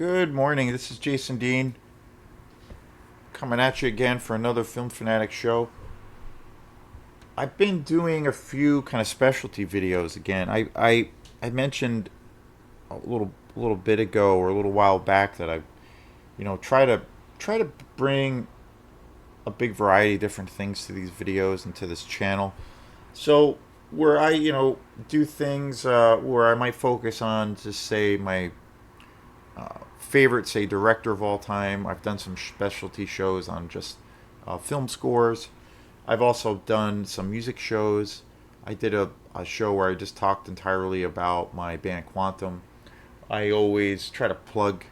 Good morning. This is Jason Dean coming at you again for another Film Fanatic show. I've been doing a few kind of specialty videos again. I mentioned a little bit ago or a little while back that I try to bring a big variety of different things to these videos and to this channel. So where I do things where I might focus on just say my favorite, say, director of all time. I've done some specialty shows on just film scores. I've also done some music shows. I did a show where I just talked entirely about my band Quantum. I always try to plug,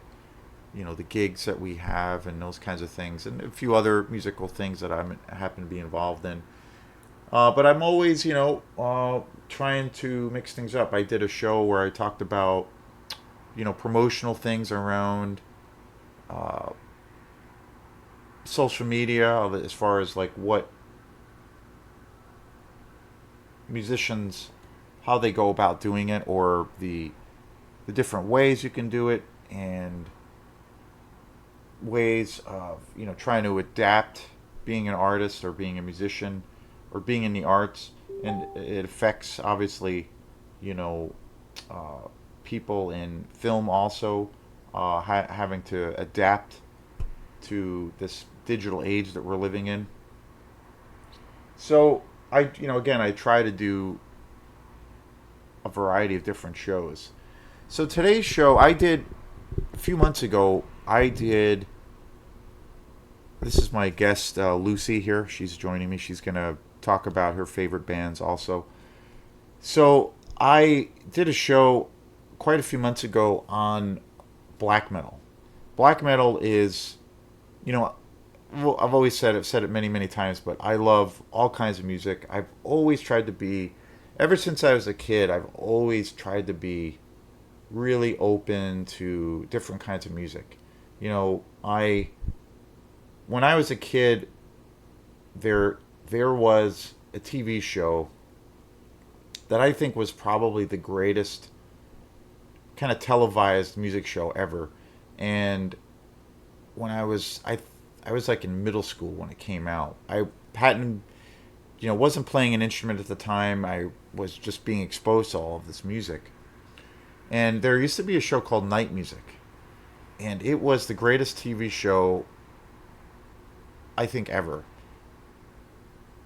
the gigs that we have and those kinds of things, and a few other musical things that I happen to be involved in. But I'm always, trying to mix things up. I did a show where I talked about, promotional things around uh, social media, as far as like what musicians, how they go about doing it, or the different ways you can do it, and ways of trying to adapt being an artist or being a musician or being in the arts, and it affects obviously you know uh, people in film also having to adapt to this digital age that we're living in. So again, I try to do a variety of different shows. So today's show, I did a few months ago. I did. This is my guest Lucy here. She's joining me. She's gonna talk about her favorite bands also. So I did a show quite a few months ago on black metal. Black metal is, you know, well, I've always said, I've said it many, many times, but I love all kinds of music. I've always tried to be, ever since I was a kid, I've always tried to be really open to different kinds of music. When I was a kid, there was a TV show that I think was probably the greatest kind of televised music show ever. And when I was like in middle school when it came out. I hadn't wasn't playing an instrument at the time. I was just being exposed to all of this music. And there used to be a show called Night Music, and it was the greatest TV show I think ever.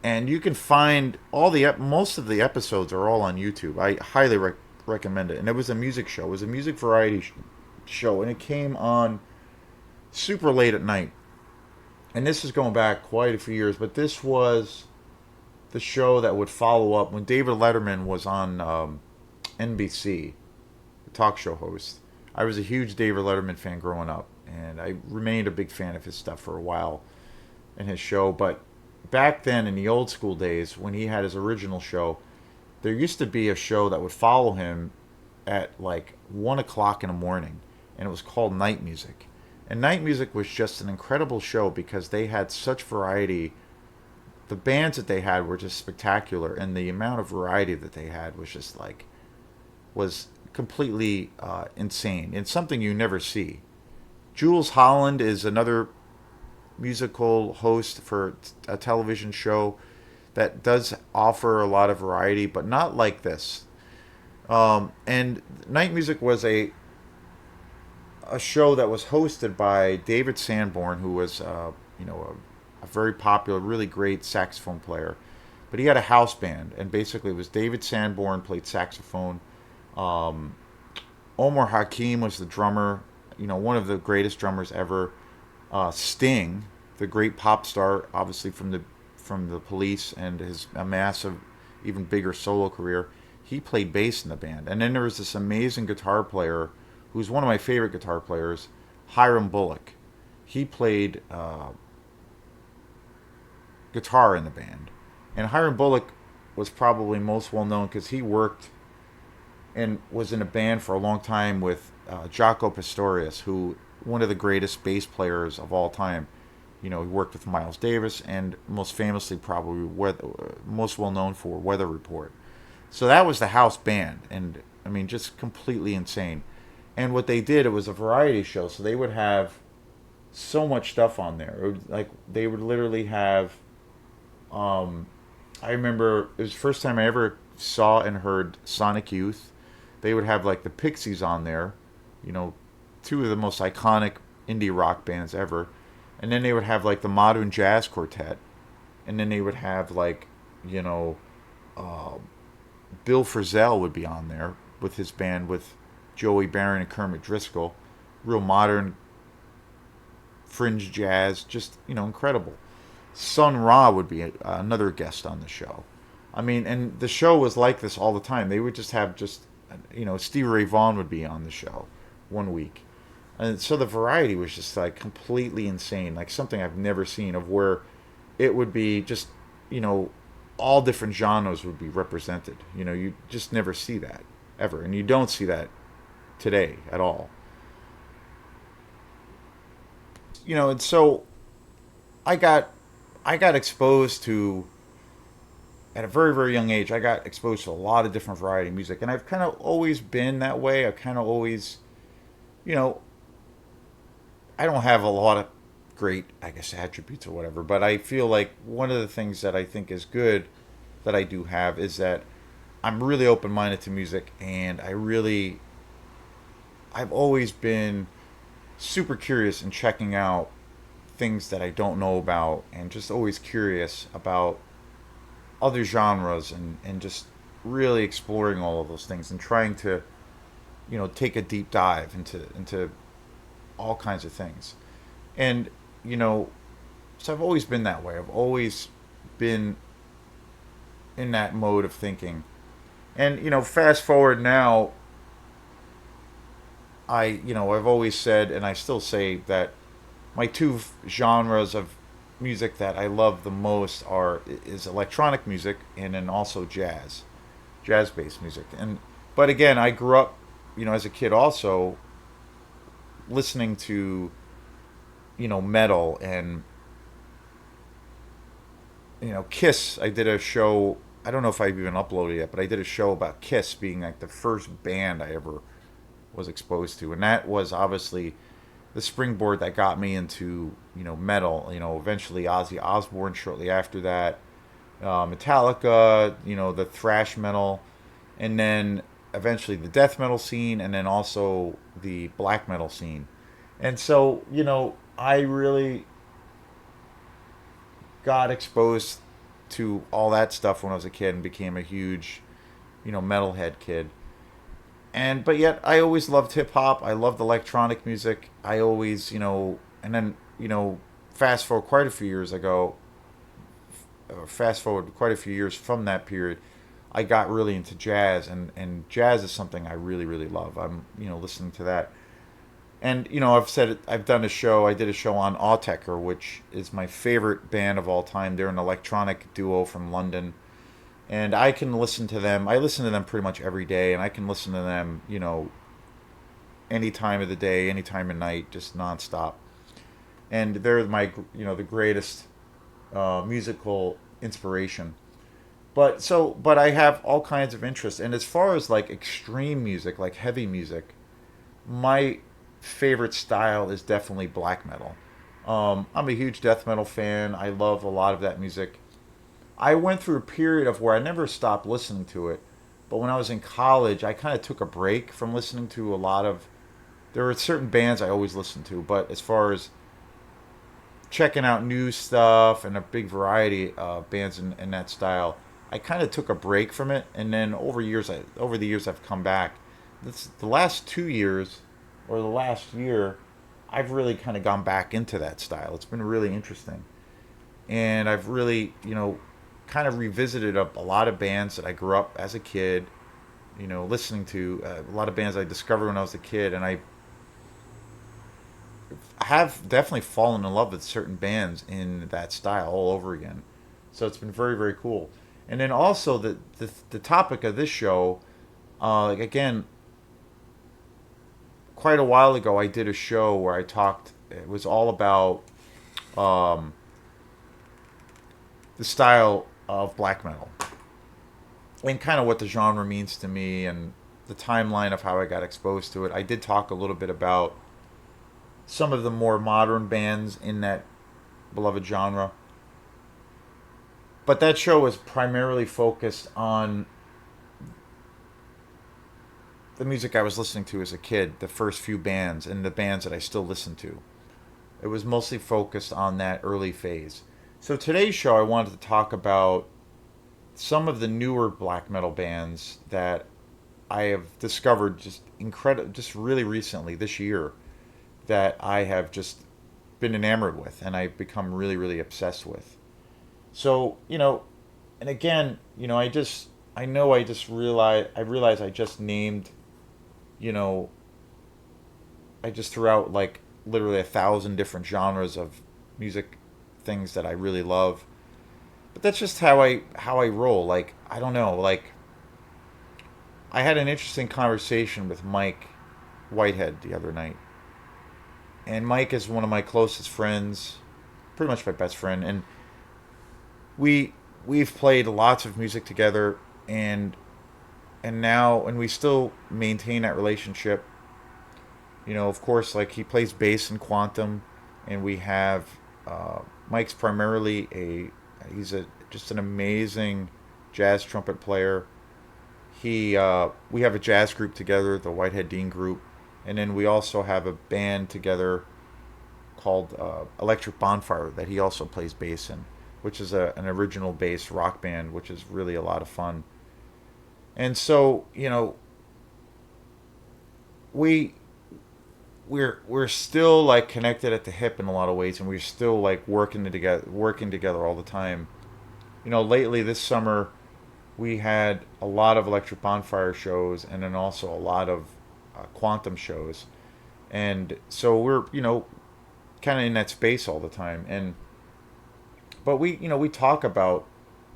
And you can find most of the episodes are all on YouTube. I highly recommend it. And it was a music show. It was a music variety show, and it came on super late at night. And this is going back quite a few years, but this was the show that would follow up when David Letterman was on NBC, the talk show host. I was a huge David Letterman fan growing up, and I remained a big fan of his stuff for a while in his show. But back then, in the old school days, when he had his original show, there used to be a show that would follow him at like 1 o'clock in the morning, and it was called Night Music. And Night Music was just an incredible show because they had such variety. The bands that they had were just spectacular, and the amount of variety that they had was just like was completely insane. It's something you never see. Jules Holland is another musical host for a television show that does offer a lot of variety, but not like this. And Night Music was a show that was hosted by David Sanborn, who was a very popular, really great saxophone player. But he had a house band, and basically it was David Sanborn played saxophone. Um, Omar Hakim was the drummer, one of the greatest drummers ever. Sting, the great pop star, obviously from the Police, and his a massive, even bigger solo career. He played bass in the band, and then there was this amazing guitar player, who's one of my favorite guitar players, Hiram Bullock. He played guitar in the band, and Hiram Bullock was probably most well known because he worked and was in a band for a long time with Jaco Pastorius, who one of the greatest bass players of all time. He worked with Miles Davis, and most famously, probably most well known for Weather Report. So that was the house band, and I mean, just completely insane. And what they did, it was a variety show, so they would have so much stuff on there. Like they would literally have. Um, I remember it was the first time I ever saw and heard Sonic Youth. They would have like the Pixies on there, you know, two of the most iconic indie rock bands ever. And then they would have like the Modern Jazz Quartet, and then they would have like, you know, uh, Bill Frisell would be on there with his band with Joey Barron and Kermit Driscoll, real modern fringe jazz, just incredible. Sun Ra would be another guest on the show. I mean, and the show was like this all the time. They would just have Stevie Ray Vaughan would be on the show one week. And so the variety was just like completely insane, like something I've never seen of where it would be just, you know, all different genres would be represented. You just never see that ever. And you don't see that today at all. And so I got I got exposed to at a very very young age. I got exposed to a lot of different variety of music, and I've kind of always been that way. I've kind of always, you know, I don't have a lot of great, I guess, attributes or whatever, but I feel like one of the things that I think is good that I do have is that I'm really open minded to music, and I've always been super curious in checking out things that I don't know about, and just always curious about other genres, and just really exploring all of those things and trying to, take a deep dive into all kinds of things. And, you know, so I've always been that way. I've always been in that mode of thinking. And, fast forward now, I've always said, and I still say that my two genres of music that I love the most are is electronic music and then also jazz based music. And but again, I grew up, as a kid also listening to metal and Kiss. I did a show. I don't know if I've even uploaded it, but I did a show about Kiss being like the first band I ever was exposed to, and that was obviously the springboard that got me into metal. Eventually Ozzy Osbourne shortly after that, Metallica, the thrash metal, and then eventually the death metal scene, and then also the black metal scene. And so I really got exposed to all that stuff when I was a kid and became a huge metalhead kid. And but yet I always loved hip hop. I loved electronic music. I always, and then fast forward quite a few years ago, fast forward quite a few years from that period, I got really into jazz, and jazz is something I really really love. I'm listening to that, and I've said it, I've done a show. I did a show on Autechre, which is my favorite band of all time. They're an electronic duo from London, and I can listen to them. I listen to them pretty much every day, and I can listen to them, any time of the day, any time of night, just nonstop. And they're my, the greatest musical inspiration. But I have all kinds of interests, and as far as like extreme music, like heavy music, my favorite style is definitely black metal. I'm a huge death metal fan. I love a lot of that music. I went through a period of where I never stopped listening to it, but when I was in college, I kind of took a break from listening to a lot of. There were certain bands I always listened to, but as far as checking out new stuff and a big variety of bands in that style, I kind of took a break from it, and then over the years, I've come back. The last 2 years, or the last year, I've really kind of gone back into that style. It's been really interesting, and I've really kind of revisited a lot of bands that I grew up as a kid, listening to a lot of bands I discovered when I was a kid, and I have definitely fallen in love with certain bands in that style all over again. So it's been very very cool. And then also the topic of this show, like again, quite a while ago, I did a show where I talked. It was all about um, the style of black metal and kind of what the genre means to me, and the timeline of how I got exposed to it. I did talk a little bit about some of the more modern bands in that beloved genre. But that show was primarily focused on the music I was listening to as a kid, the first few bands, and the bands that I still listen to. It was mostly focused on that early phase. So today's show, I wanted to talk about some of the newer black metal bands that I have discovered just really recently this year, that I have just been enamored with and I've become really, really obsessed with. So, and again, I realized I just named, you know, I just threw out like literally 1,000 different genres of music things that I really love. But that's just how I roll. Like, I don't know, like I had an interesting conversation with Mike Whitehead the other night. And Mike is one of my closest friends, pretty much my best friend, and we we've played lots of music together, and we still maintain that relationship. Of course, like he plays bass in Quantum, and we have Mike's primarily a he's a just an amazing jazz trumpet player. He We have a jazz group together, the Whitehead Dean group, and then we also have a band together called Electric Bonfire that he also plays bass in, which is an original bass rock band, which is really a lot of fun. And so, we we're still like connected at the hip in a lot of ways, and we're still like working together all the time. Lately this summer we had a lot of Electric Bonfire shows, and then also a lot of Quantum shows, and so we're kind of in that space all the time. And but we talk about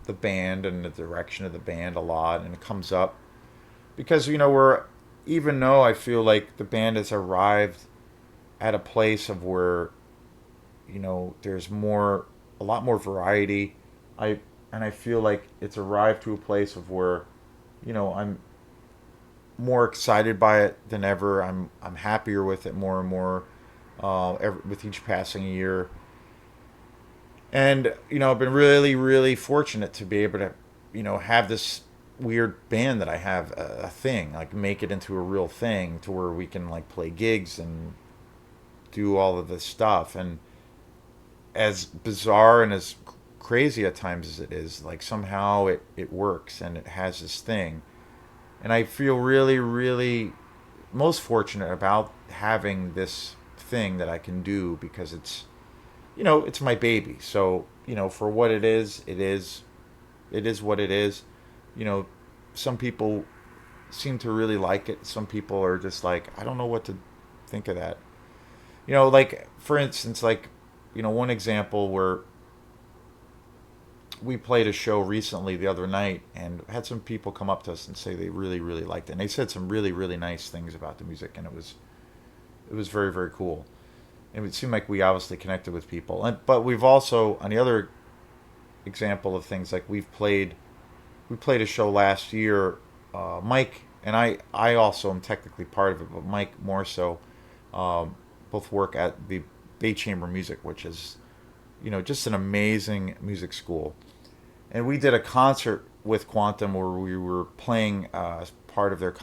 the band and the direction of the band a lot, and it comes up because we're even though I feel like the band has arrived at a place of where there's a lot more variety. I feel like it's arrived to a place of where I'm more excited by it than ever. I'm happier with it more and more with each passing year. And I've been really, really fortunate to be able to have this weird band that I have a thing, like make it into a real thing to where we can like play gigs and do all of this stuff. And as bizarre and as crazy at times as it is, like somehow it works and it has this thing. And I feel really, really most fortunate about having this thing that I can do because it's my baby. So, for what it is what it is. You know, some people seem to really like it. Some people are just like, I don't know what to think of that. Like for instance, like one example where we played a show recently the other night and had some people come up to us and say they really really liked it, and they said some really really nice things about the music, and it was very very cool. And it seemed like we obviously connected with people, but we've also, on the other example of things, like we played a show last year. Mike and I also am technically part of it, but Mike more so. Both work at the Bay Chamber Music, which is just an amazing music school. And we did a concert with Quantum where we were playing as part of their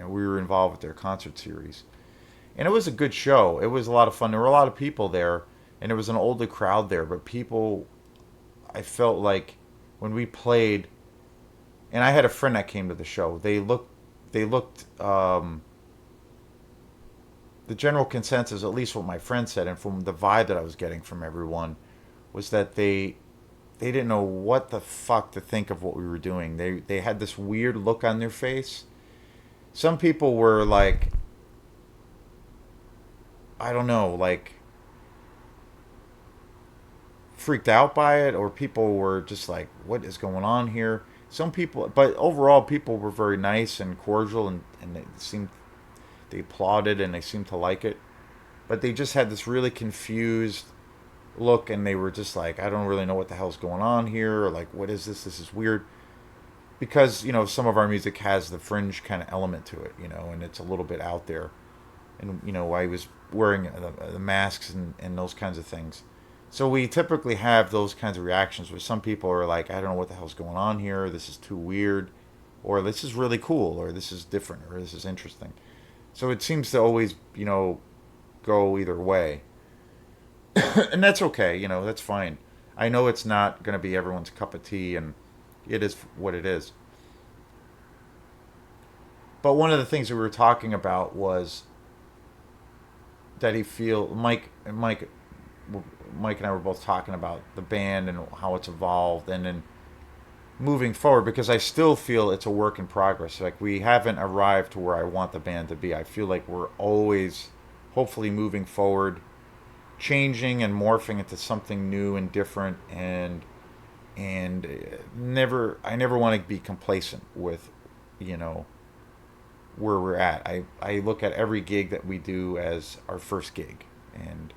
we were involved with their concert series, and it was a good show. It was a lot of fun. There were a lot of people there, and there was an older crowd there, but people, I felt like when we played, and I had a friend that came to the show. They looked. The general consensus, at least what my friend said, and from the vibe that I was getting from everyone, was that they didn't know what the fuck to think of what we were doing. They had this weird look on their face. Some people were like, I don't know, like freaked out by it, or people were just like, what is going on here? Some people, but overall, people were very nice and cordial, and they applauded and they seemed to like it. But they just had this really confused look, and they were just like, I don't really know what the hell's going on here, or like, what is this? This is weird. because some of our music has the fringe kind of element to it, and it's a little bit out there. And I was wearing the masks and those kinds of things. So we typically have those kinds of reactions where some people are like, I don't know what the hell's going on here. This is too weird, or this is really cool, or this is different, or this is interesting. So it seems to always, go either way. And that's okay, that's fine. I know it's not going to be everyone's cup of tea, and it is what it is. But one of the things that we were talking about was that he feel Mike and I were both talking about the band and how it's evolved, and then moving forward, because I still feel it's a work in progress. Like, we haven't arrived to where I want the band to be. I feel like we're always hopefully moving forward, changing and morphing into something new and different, and never I never want to be complacent with, you know, where we're at. I look at every gig that we do as our first gig, and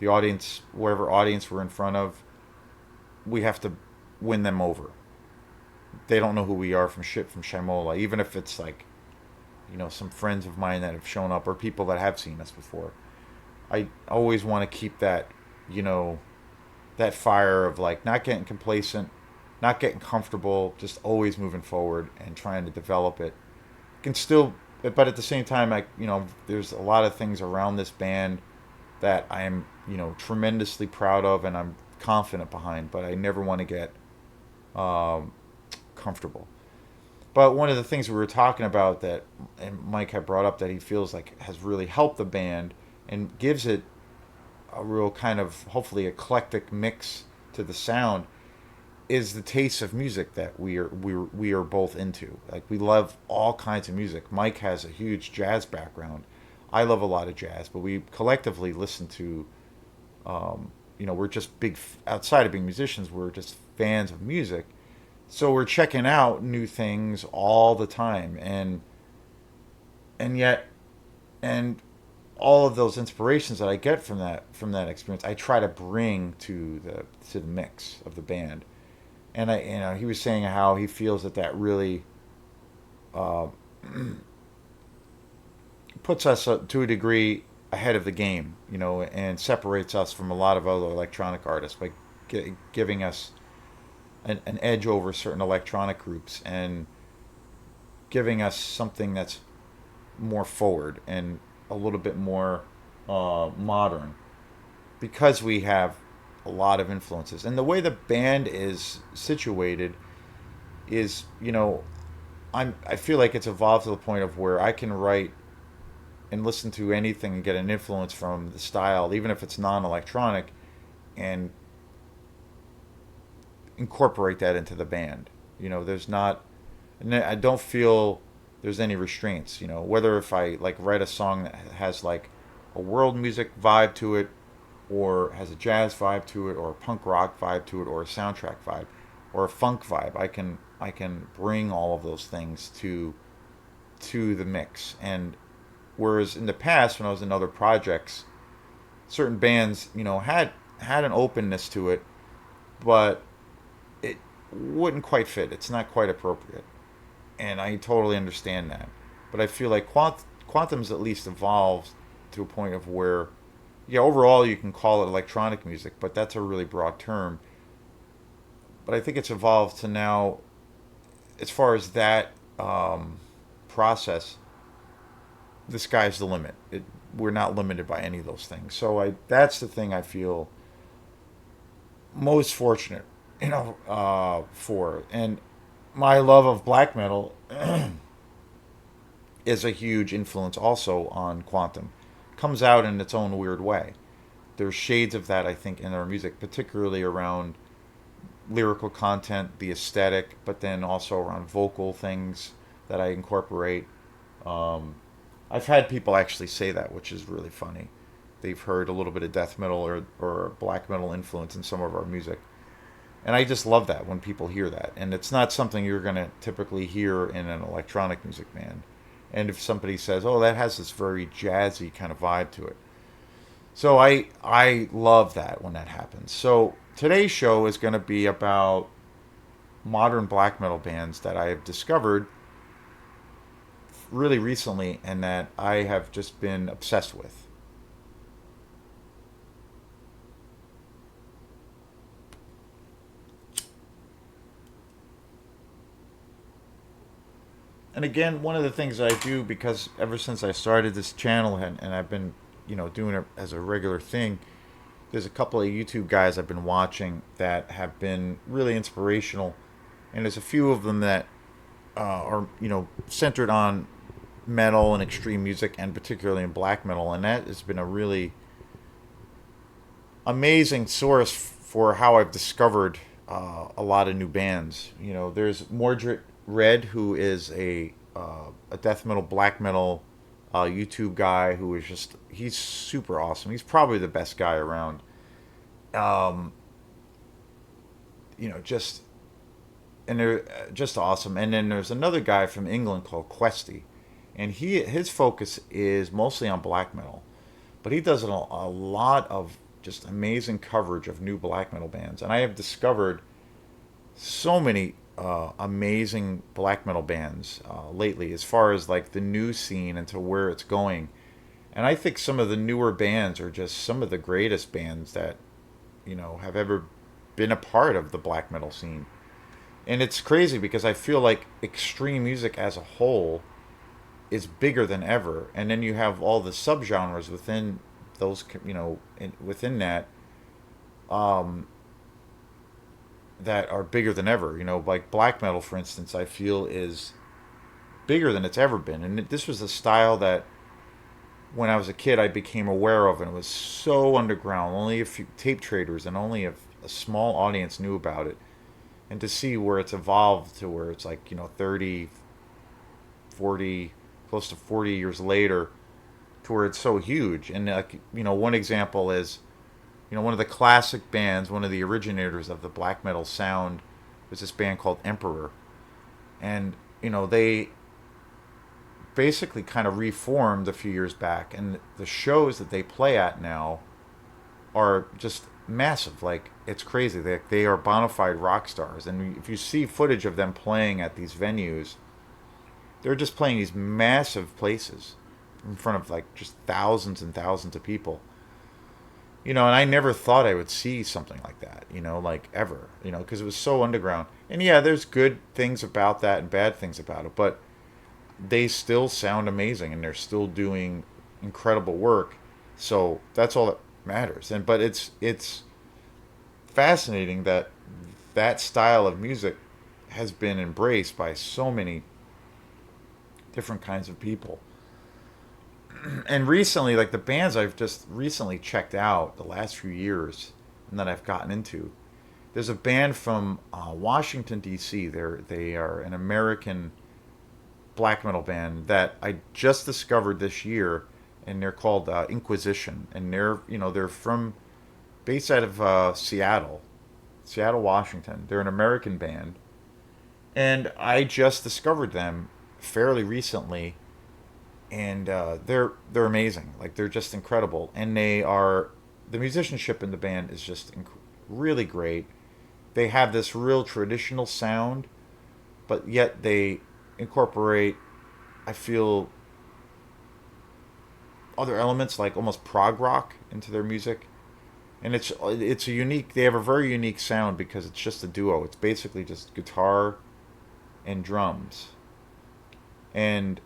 the audience, whatever audience we're in front of, we have to win them over. They don't know who we are from Shimola, even if it's like, some friends of mine that have shown up or people that have seen us before. I always want to keep that, you know, that fire of like not getting complacent, not getting comfortable, just always moving forward and trying to develop it. Can still, but at the same time, there's a lot of things around this band that I am, tremendously proud of and I'm confident behind. But I never want to get um, comfortable. But one of the things we were talking about that, and Mike had brought up that he feels like has really helped the band and gives it a real kind of hopefully eclectic mix to the sound, is the taste of music that we are both into. Like, we love all kinds of music. Mike has a huge jazz background. I love a lot of jazz, but we collectively listen to, we're just big outside of being musicians. We're just fans of music, so we're checking out new things all the time, and yet and all of those inspirations that I get from that experience, I try to bring to the mix of the band. And he was saying how he feels that really uh, puts us to a degree ahead of the game, and separates us from a lot of other electronic artists by giving us an edge over certain electronic groups and giving us something that's more forward and a little bit more modern, because we have a lot of influences. And the way the band is situated is, I feel like it's evolved to the point of where I can write and listen to anything and get an influence from the style, even if it's non-electronic, and incorporate that into the band. There's not, and I don't feel there's any restraints. Whether if I like write a song that has like a world music vibe to it, or has a jazz vibe to it, or a punk rock vibe to it, or a soundtrack vibe, or a funk vibe, I can bring all of those things to the mix. And whereas in the past, when I was in other projects, certain bands, had an openness to it, but it wouldn't quite fit. It's not quite appropriate, and I totally understand that. But I feel like Quantum's at least evolved to a point of where, yeah, overall you can call it electronic music, but that's a really broad term. But I think it's evolved to now, as far as that process, the sky's the limit. We're not limited by any of those things. So that's the thing I feel most fortunate, for. And my love of black metal is a huge influence also on Quantum. Comes out in its own weird way. There's shades of that, I think, in our music, particularly around lyrical content, the aesthetic, but then also around vocal things that I incorporate. Um, I've had people actually say that, which is really funny. They've heard a little bit of death metal or black metal influence in some of our music. And I just love that when people hear that. And it's not something you're going to typically hear in an electronic music band. And if somebody says, "Oh, that has this very jazzy kind of vibe to it," so I love that when that happens. So today's show is going to be about modern black metal bands that I have discovered really recently and that I have just been obsessed with. And again, one of the things that I do, because ever since I started this channel and I've been, doing it as a regular thing, there's a couple of YouTube guys I've been watching that have been really inspirational, and there's a few of them that are centered on metal and extreme music, and particularly in black metal, and that has been a really amazing source for how I've discovered a lot of new bands. There's Mordred Red, who is a death metal, black metal YouTube guy who is he's super awesome. He's probably the best guy around. Um, just and they're just awesome. And then there's another guy from England called Questy, and his focus is mostly on black metal, but he does a lot of just amazing coverage of new black metal bands. And I have discovered so many amazing black metal bands lately, as far as like the new scene and to where it's going. And I think some of the newer bands are just some of the greatest bands that have ever been a part of the black metal scene. And it's crazy because I feel like extreme music as a whole is bigger than ever, and then you have all the subgenres within those, within that, um, that are bigger than ever. Like black metal, for instance, I feel is bigger than it's ever been. And this was a style that, when I was a kid, I became aware of, and it was so underground. Only a few tape traders and only a small audience knew about it. And to see where it's evolved to where it's like, 30, 40, close to 40 years later, to where it's so huge. And, like, one example is, one of the classic bands, one of the originators of the black metal sound, was this band called Emperor. And, they basically kind of reformed a few years back. And the shows that they play at now are just massive. Like, it's crazy. They are bona fide rock stars. And if you see footage of them playing at these venues, they're just playing these massive places in front of like just thousands and thousands of people. And I never thought I would see something like that, like ever, because it was so underground. And yeah, there's good things about that and bad things about it, but they still sound amazing and they're still doing incredible work. So that's all that matters. But it's fascinating that that style of music has been embraced by so many different kinds of people. And recently, like the bands I've just recently checked out the last few years and that I've gotten into, there's a band from Washington D.C. They are an American black metal band that I just discovered this year, and they're called Inquisition, and they're from based out of Seattle, Washington. They're an American band, and I just discovered them fairly recently, and they're amazing. Like, they're just incredible, and the musicianship in the band is just really great. They have this real traditional sound, but yet they incorporate, I feel, other elements like almost prog rock into their music. And it's a unique. They have a very unique sound because it's just a duo. It's basically just guitar and drums, and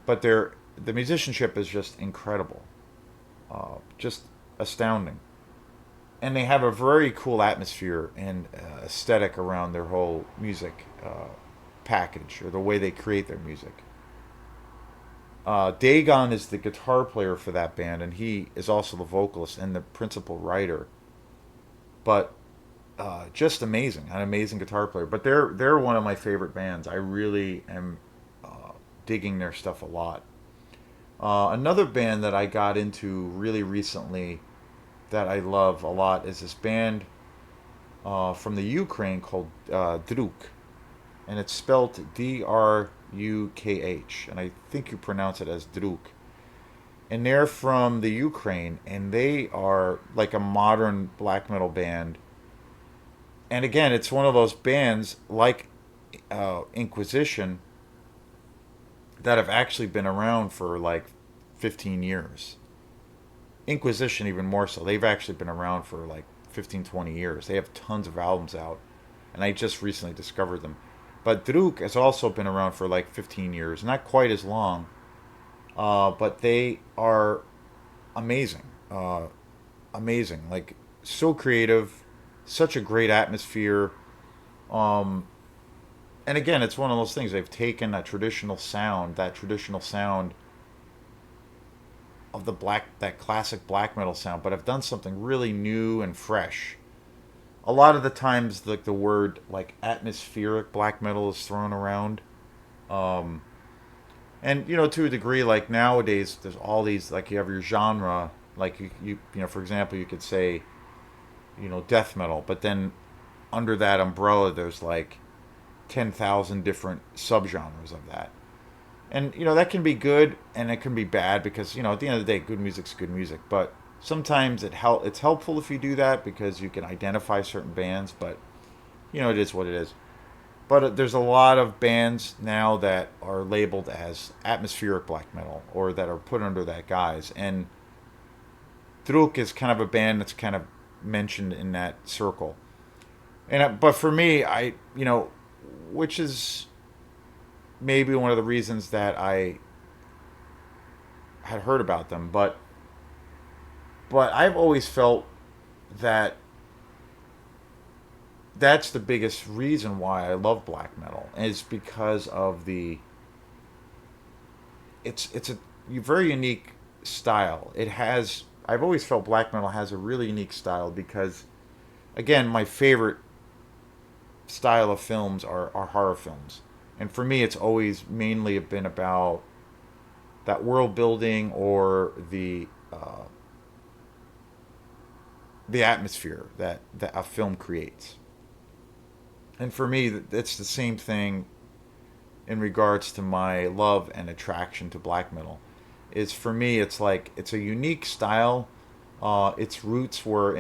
but the musicianship is just incredible, just astounding. And they have a very cool atmosphere and aesthetic around their whole music package, or the way they create their music. Dagon is the guitar player for that band, and he is also the vocalist and the principal writer. But just amazing, an amazing guitar player. But they're one of my favorite bands. I really am digging their stuff a lot. Another band that I got into really recently that I love a lot is this band from the Ukraine called Druk, and it's spelled Drukh, and I think you pronounce it as Druk. And they're from the Ukraine, and they are like a modern black metal band and again, it's one of those bands like Inquisition that have actually been around for like 15 years. Inquisition, even more so. They've actually been around for like 15, 20 years. They have tons of albums out, and I just recently discovered them. But Druk has also been around for like 15 years, not quite as long, but they are amazing. Amazing. Like, so creative, such a great atmosphere. Um, and again, it's one of those things. They've taken that traditional sound of that classic black metal sound, but have done something really new and fresh. A lot of the times, like the word like atmospheric black metal is thrown around, um, and to a degree, like nowadays, there's all these like you have your genre, like for example, you could say death metal, but then under that umbrella, there's like 10,000 different subgenres of that. And that can be good and it can be bad because at the end of the day, good music's good music. But sometimes it's helpful if you do that because you can identify certain bands. But it is what it is. But there's a lot of bands now that are labeled as atmospheric black metal or that are put under that guise. And Druk is kind of a band that's kind of mentioned in that circle. But for me, which is maybe one of the reasons that I had heard about them, but I've always felt that that's the biggest reason why I love black metal is because of it's a very unique style. I've always felt black metal has a really unique style because again, my favorite style of films are horror films. And for me, it's always mainly been about that world building or the atmosphere that a film creates. And for me, it's the same thing in regards to my love and attraction to black metal. Is for me, it's like it's a unique style. Its roots were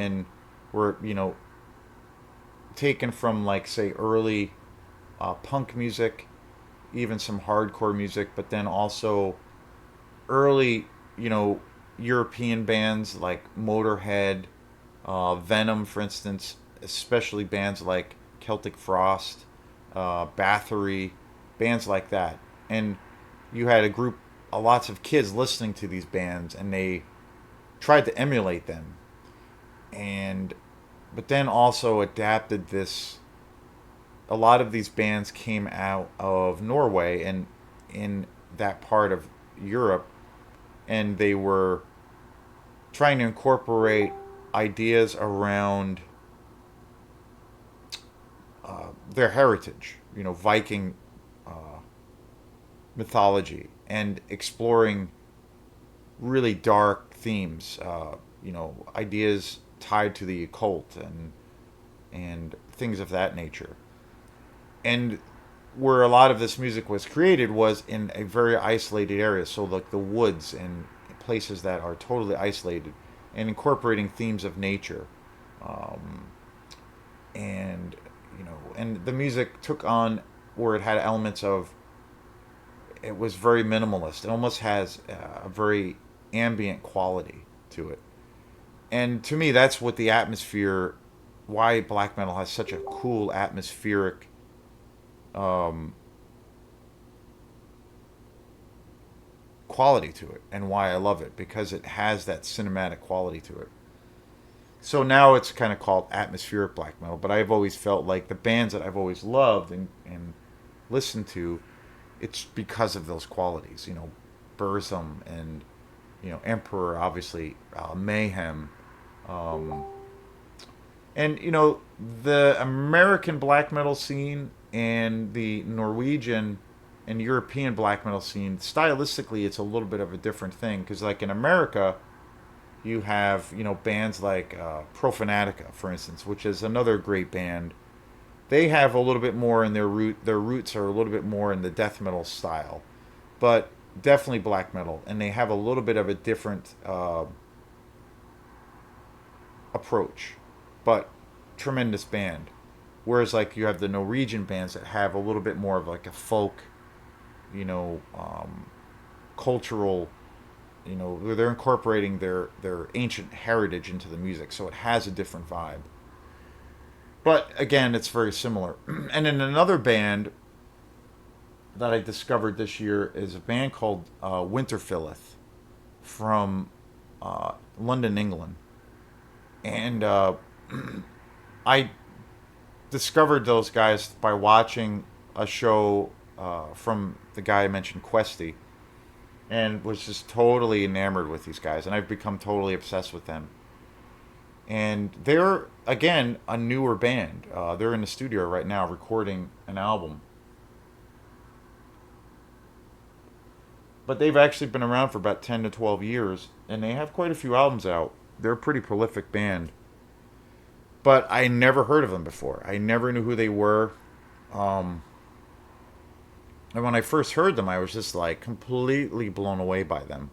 taken from like say early punk music, even some hardcore music, but then also early, European bands like Motorhead, Venom, for instance, especially bands like Celtic Frost, Bathory, bands like that. And you had lots of kids listening to these bands, and they tried to emulate them, and but then also adapted this. A lot of these bands came out of Norway and in that part of Europe, and they were trying to incorporate ideas around their heritage, Viking mythology, and exploring really dark themes, ideas tied to the occult and things of that nature. And where a lot of this music was created was in a very isolated area, so like the woods and places that are totally isolated, and incorporating themes of nature, um, and and the music took on where it had elements of it was very minimalist. It almost has a very ambient quality to it, and to me, that's what the atmosphere. Why black metal has such a cool atmospheric um, quality to it, and why I love it because it has that cinematic quality to it. So now it's kind of called atmospheric black metal, but I've always felt like the bands that I've always loved and listened to, it's because of those qualities. Burzum and Emperor, obviously, Mayhem, um, and the American black metal scene and the Norwegian and European black metal scene. Stylistically, it's a little bit of a different thing because, like in America, you have bands like Pro Fanatica, for instance, which is another great band. They have a little bit more in their root. Their roots are a little bit more in the death metal style, but definitely black metal, and they have a little bit of a different approach, but tremendous band. Whereas like you have the Norwegian bands that have a little bit more of like a folk, you know, cultural, you know, where they're incorporating their ancient heritage into the music, so it has a different vibe. But again, it's very similar. And then another band that I discovered this year is a band called Winterfilleth from London, England, and I discovered those guys by watching a show from the guy I mentioned, Questy, and was just totally enamored with these guys, and I've become totally obsessed with them. And they're again a newer band. They're in the studio right now recording an album, but they've actually been around for about 10 to 12 years, and they have quite a few albums out. They're a pretty prolific band, but I never heard of them before. I never knew who they were. Um, and when I first heard them, I was just like completely blown away by them.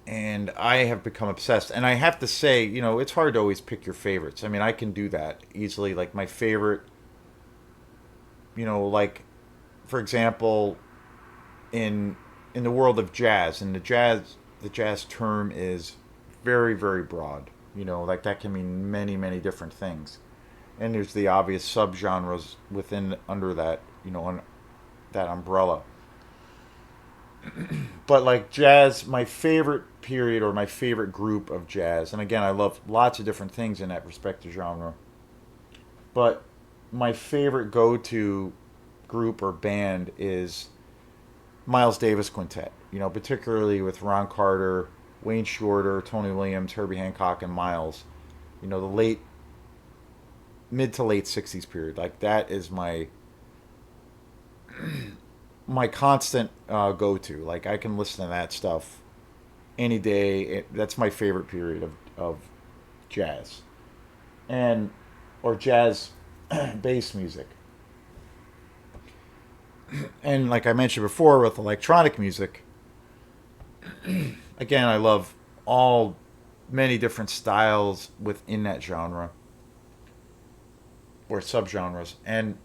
And I have become obsessed. And I have to say, you know, it's hard to always pick your favorites. I mean, I can do that easily. Like my favorite, you know, like for example, in the world of jazz, and the jazz term is very very broad. You know, like that can mean many many different things. And there's the obvious subgenres within under that, you know, on that umbrella. But like jazz, my favorite period or my favorite group of jazz, and again, I love lots of different things in that respective genre. But my favorite go-to group or band is Miles Davis Quintet. You know, particularly with Ron Carter, Wayne Shorter, Tony Williams, Herbie Hancock, and Miles. You know, the late mid to late '60s period. Like that is my constant go-to. Like I can listen to that stuff any day. That's my favorite period of jazz and or jazz bass music. And like I mentioned before, with electronic music, again, I love all many different styles within that genre or subgenres. And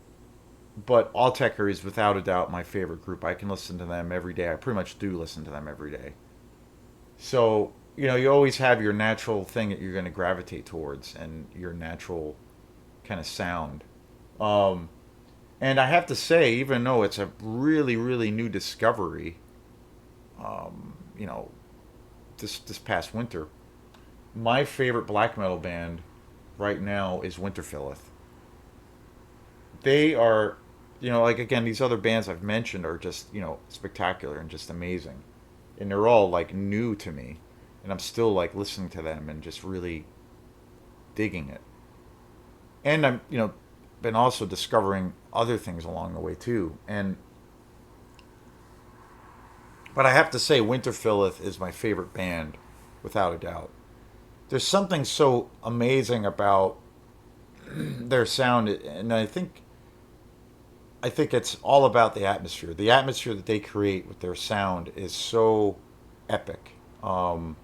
but All Techers is without a doubt my favorite group. I can listen to them every day. I pretty much do listen to them every day. So you know, you always have your natural thing that you're going to gravitate towards, and your natural kind of sound. Um, and I have to say, even though it's a really, really new discovery, you know, this past winter, my favorite black metal band right now is Winterfilleth. They are, you know, like again, these other bands I've mentioned are just, you know, spectacular and just amazing, and they're all like new to me, and I'm still like listening to them and just really digging it. And I'm, you know, been also discovering other things along the way too. And but I have to say, Winterfilleth is my favorite band, without a doubt. There's something so amazing about their sound, and I think it's all about the atmosphere. The atmosphere that they create with their sound is so epic. Um,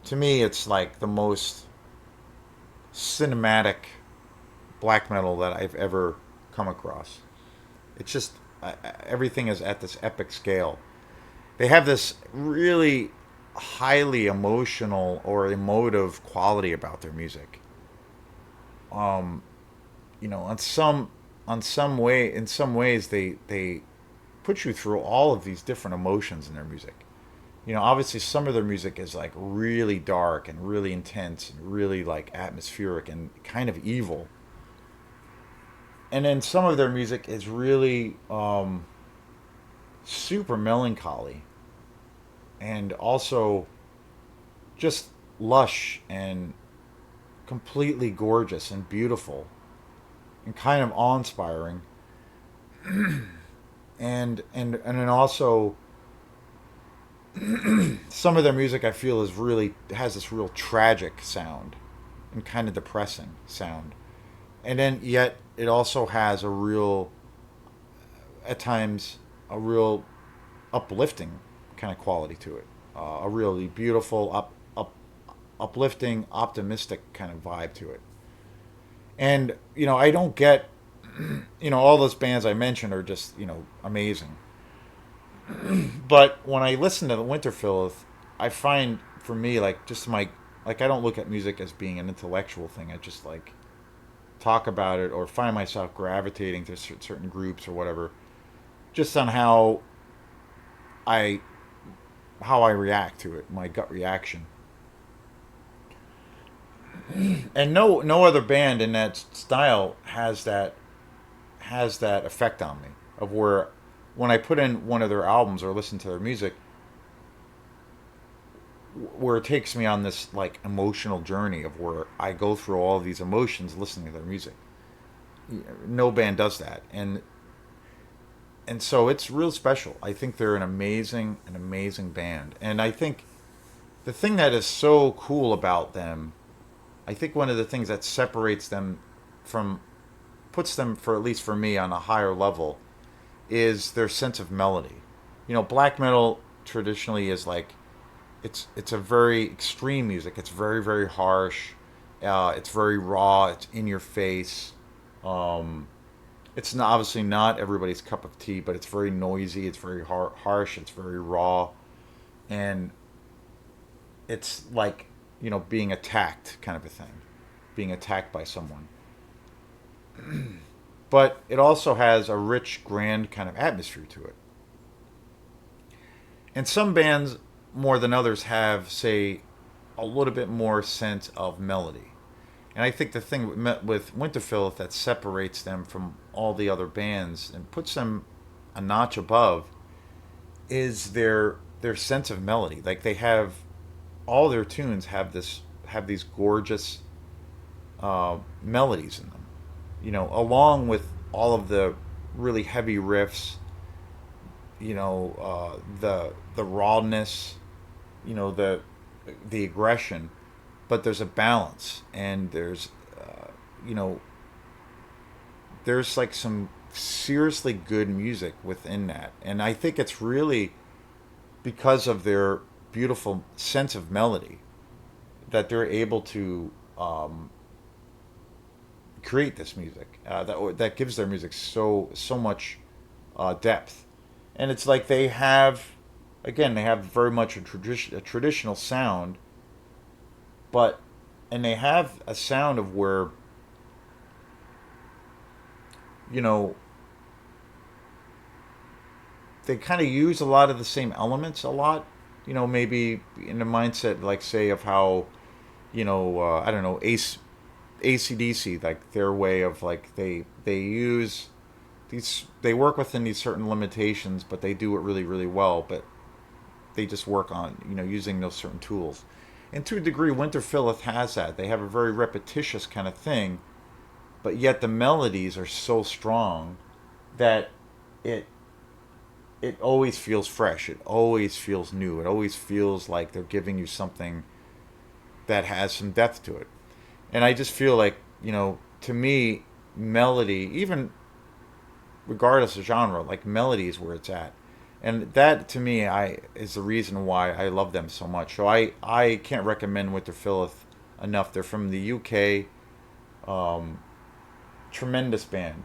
to me, it's like the most cinematic black metal that I've ever come across. It's just everything is at this epic scale. They have this really highly emotional or emotive quality about their music. Um, you know, on some way in some ways they put you through all of these different emotions in their music. You know, obviously some of their music is like really dark and really intense and really like atmospheric and kind of evil. And then some of their music is really super melancholy and also just lush and completely gorgeous and beautiful and kind of awe-inspiring. And then also some of their music I feel is really has this real tragic sound and kind of depressing sound. And then yet it also has a real at times a real uplifting kind of quality to it. A really beautiful uplifting optimistic kind of vibe to it. And I don't get, all those bands I mentioned are just amazing. But when I listen to the Winterfell, I find for me like just my like I don't look at music as being an intellectual thing. I just like talk about it or find myself gravitating to certain groups or whatever, just on I how I react to it, my gut reaction. And no other band in that style has that effect on me of where when I put in one of their albums or listen to their music, where it takes me on this like emotional journey of where I go through all of these emotions listening to their music. No band does that, and so it's real special. I think they're an amazing band, and I think the thing that is so cool about them, I think one of the things that separates them from puts them for at least for me on a higher level is their sense of melody. Black metal traditionally is like it's a very extreme music. It's very very harsh. It's very raw. It's in your face. Um, it's not, obviously not everybody's cup of tea, but it's very noisy. It's very harsh. It's very raw, and it's like being attacked kind of a thing, being attacked by someone. But it also has a rich, grand kind of atmosphere to it. And some bands more than others have, say, a little bit more sense of melody. And I think the thing with Winterfell that separates them from all the other bands and puts them a notch above is their sense of melody. Like they have all their tunes have these gorgeous melodies in them. Along with all of the really heavy riffs, the rawness, the aggression, but there's a balance and you know there's like some seriously good music within that, and I think it's really because of their beautiful sense of melody that they're able to create this music that gives their music so much depth, and it's like they have again they have very much a traditional sound, but and they have a sound of where you know they kind of use a lot of the same elements a lot. Maybe in the mindset, like say of how I don't know, ACDC, like their way of like they use these they work within these certain limitations, but they do it really really well. But they just work on using those certain tools. And to a degree, Winterfilleth has that. They have a very repetitious kind of thing, but yet the melodies are so strong that it it always feels fresh. It always feels new. It always feels like they're giving you something that has some depth to it. And I just feel like, to me, melody, even regardless of genre, like melody is where it's at. And that to me I is the reason why I love them so much. So I can't recommend Winter Philith enough. They're from the UK. Um, Tremendous band.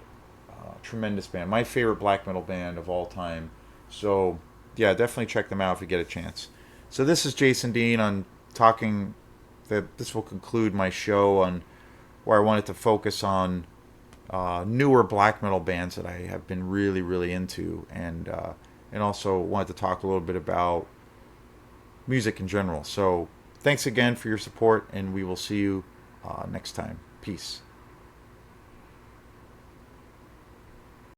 Tremendous band. My favorite black metal band of all time. So yeah, definitely check them out if you get a chance. So this is Jason Dean on talking that this will conclude my show on where I wanted to focus on newer black metal bands that I have been really, really into, and also wanted to talk a little bit about music in general. So thanks again for your support, and we will see you next time. Peace.